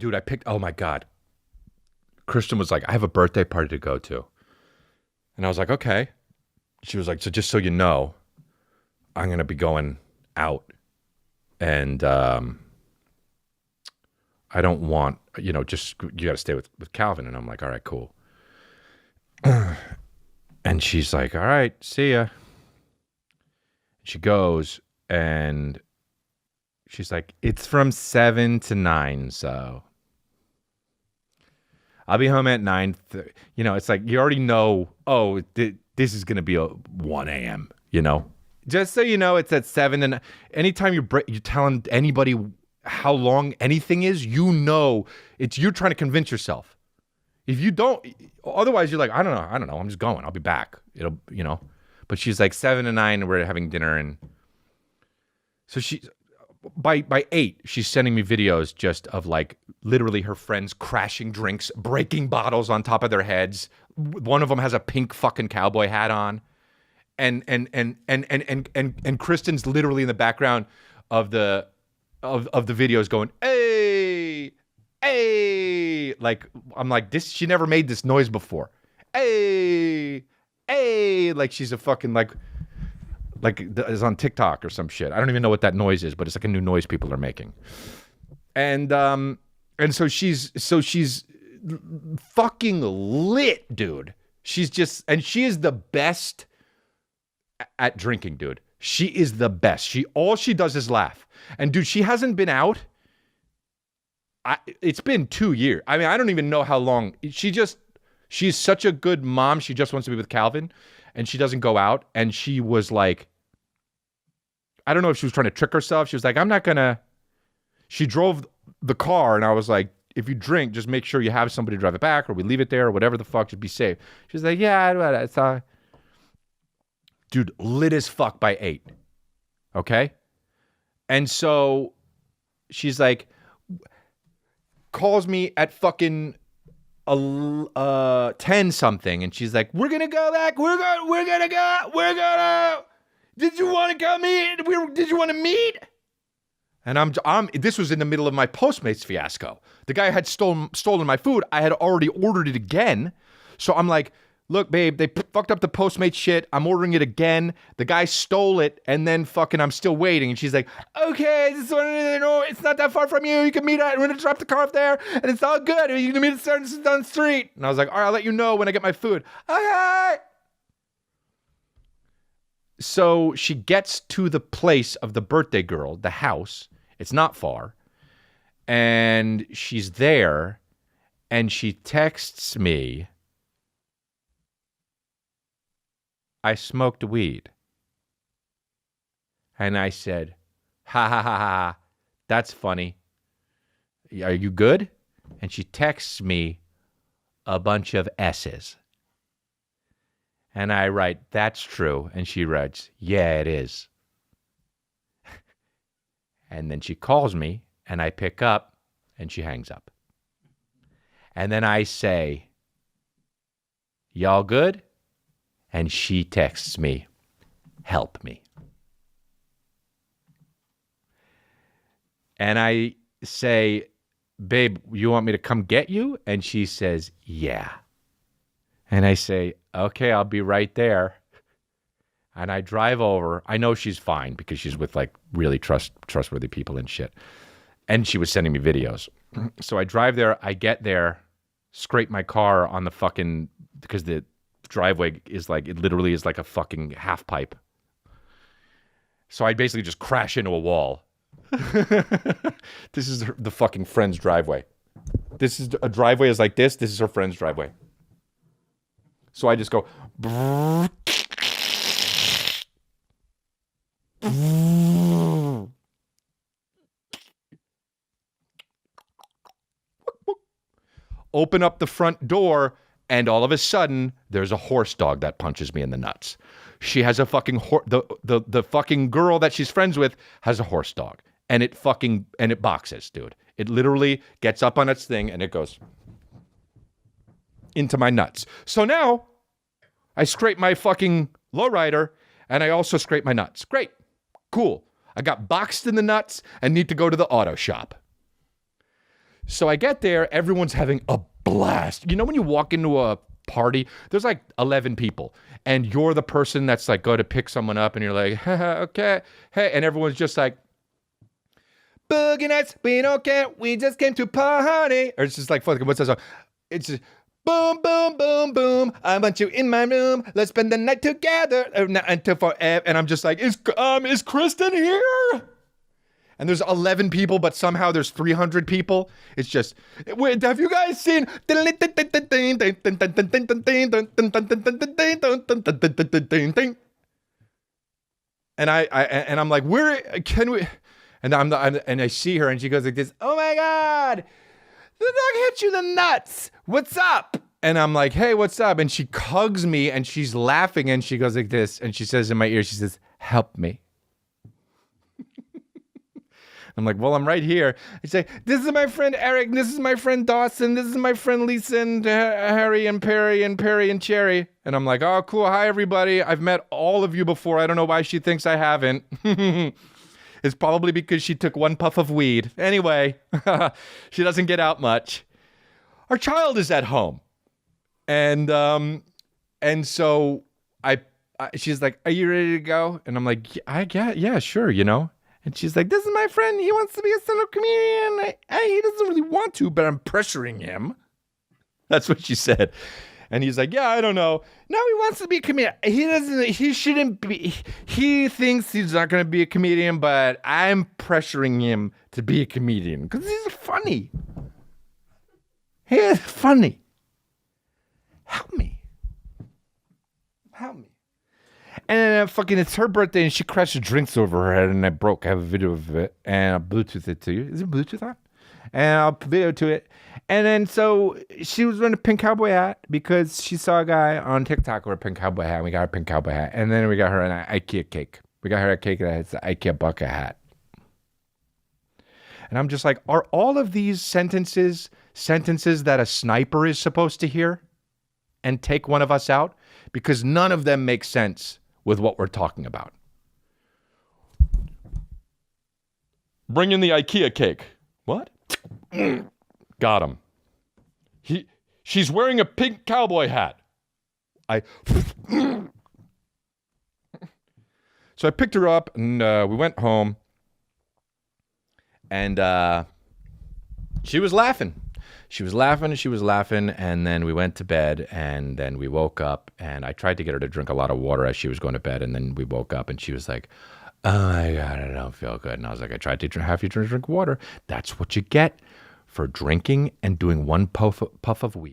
Dude, oh my God. Kristin was like, I have a birthday party to go to. And I was like, okay. She was like, so just so you know, I'm going to be going out. And I don't want, you got to stay with Calvin. And I'm like, all right, cool. And she's like, all right, see ya. She goes and she's like, it's from 7 to 9, so I'll be home at 9. It's like, you already know, this is going to be 1 a.m., Just so you know, it's at 7. And anytime you're telling anybody how long anything is, you're trying to convince yourself. If you don't, otherwise you're like, I don't know, I'm just going, I'll be back. But she's like 7 to 9 and we're having dinner. And so by 8, she's sending me videos just of like literally her friends crashing drinks, breaking bottles on top of their heads. One of them has a pink fucking cowboy hat on. And Kristin's literally in the background of the videos going, hey, like, I'm like, this, she never made this noise before. Hey, like she's a fucking like is on TikTok or some shit. I don't even know what that noise is, but it's like a new noise people are making. And so she's fucking lit, dude. She is the best at drinking, dude. She is the best. All she does is laugh. And dude, she hasn't been out. It's been 2 years. I mean, I don't even know how long. She's such a good mom. She just wants to be with Calvin and she doesn't go out. And she was like, I don't know if she was trying to trick herself. She was like, she drove the car and I was like, if you drink, just make sure you have somebody drive it back or we leave it there or whatever the fuck, just be safe. She's like, yeah, it's dude, lit as fuck by 8. Okay? And so she's like, calls me at fucking 10 something, and she's like, we're gonna go back, we're gonna did you want to come meet? Did you want to meet? And I'm this was in the middle of my Postmates fiasco. The guy had stolen my food. I had already ordered it again. So I'm like, look, babe, they fucked up the Postmates shit. I'm ordering it again. The guy stole it, and then fucking I'm still waiting. And she's like, okay, it's not that far from you. You can meet at, we're going to drop the car off there, and it's all good. You can meet at down the street. And I was like, all right, I'll let you know when I get my food. Okay. So she gets to the place of the birthday girl, the house. It's not far. And she's there, and she texts me, I smoked weed. And I said, ha ha ha ha, that's funny. Are you good? And she texts me a bunch of S's. And I write, that's true. And she writes, yeah, it is. And then she calls me, and I pick up, and she hangs up. And then I say, y'all good? And she texts me, help me. And I say, babe, you want me to come get you? And she says, yeah. And I say, okay, I'll be right there. And I drive over. I know she's fine because she's with like really trustworthy people and shit. And she was sending me videos. So I drive there. I get there, scrape my car on the fucking, because the driveway is like, it literally is like a fucking half pipe. So I basically just crash into a wall. This is the fucking friend's driveway. This is a driveway is like this. This is her friend's driveway. So I just go. Open up the front door, and all of a sudden, there's a horse dog that punches me in the nuts. She has a fucking the fucking girl that she's friends with has a horse dog, and it boxes, dude. It literally gets up on its thing and it goes into my nuts. So now I scrape my fucking lowrider and I also scrape my nuts. Great. Cool. I got boxed in the nuts and need to go to the auto shop. So I get there, everyone's having a blast. You know when you walk into a party, there's like 11 people, and you're the person that's like go to pick someone up, and you're like, okay, hey, and everyone's just like, boogie nights, we don't care, we just came to party. Or it's just like, what's that song? It's just, boom, boom, boom, boom, I want you in my room, let's spend the night together, until forever. And I'm just like, is Kristin here? And there's 11 people, but somehow there's 300 people. It's just, wait, have you guys seen? And I'm like, where can we? And and I see her, and she goes like this. Oh my God, the dog hit you the nuts. What's up? And I'm like, hey, what's up? And she hugs me, and she's laughing, and she goes like this, and she says in my ear, she says, help me. I'm like, well, I'm right here. I say, this is my friend Eric. This is my friend Dawson. This is my friend Lisa and Harry and Perry and Cherry. And I'm like, oh, cool. Hi, everybody. I've met all of you before. I don't know why she thinks I haven't. It's probably because she took one puff of weed. Anyway, she doesn't get out much. Our child is at home. And so she's like, are you ready to go? And I'm like, yeah, sure, you know. And she's like, this is my friend. He wants to be a stand-up comedian. He doesn't really want to, but I'm pressuring him. That's what she said. And he's like, yeah, I don't know. No, he wants to be a comedian. He shouldn't be. He thinks he's not going to be a comedian, but I'm pressuring him to be a comedian because he's funny. He is funny. Help me. And then it's her birthday, and she crashed drinks over her head, and I have a video of it, and I'll Bluetooth it to you. Is it Bluetooth on? And I'll video to it. And then so she was wearing a pink cowboy hat because she saw a guy on TikTok with a pink cowboy hat, and we got her a pink cowboy hat. And then we got her an IKEA cake. We got her a cake that's the IKEA bucket hat. And I'm just like, are all of these sentences that a sniper is supposed to hear and take one of us out? Because none of them make sense with what we're talking about. Bring in the IKEA cake. What? Got him. She's wearing a pink cowboy hat. So I picked her up, and we went home, and she was laughing. She was laughing, and then we went to bed, and then we woke up, and I tried to get her to drink a lot of water as she was going to bed, and then we woke up, and she was like, oh my God, I don't feel good. And I was like, I tried to have you drink water. That's what you get for drinking and doing one puff of weed.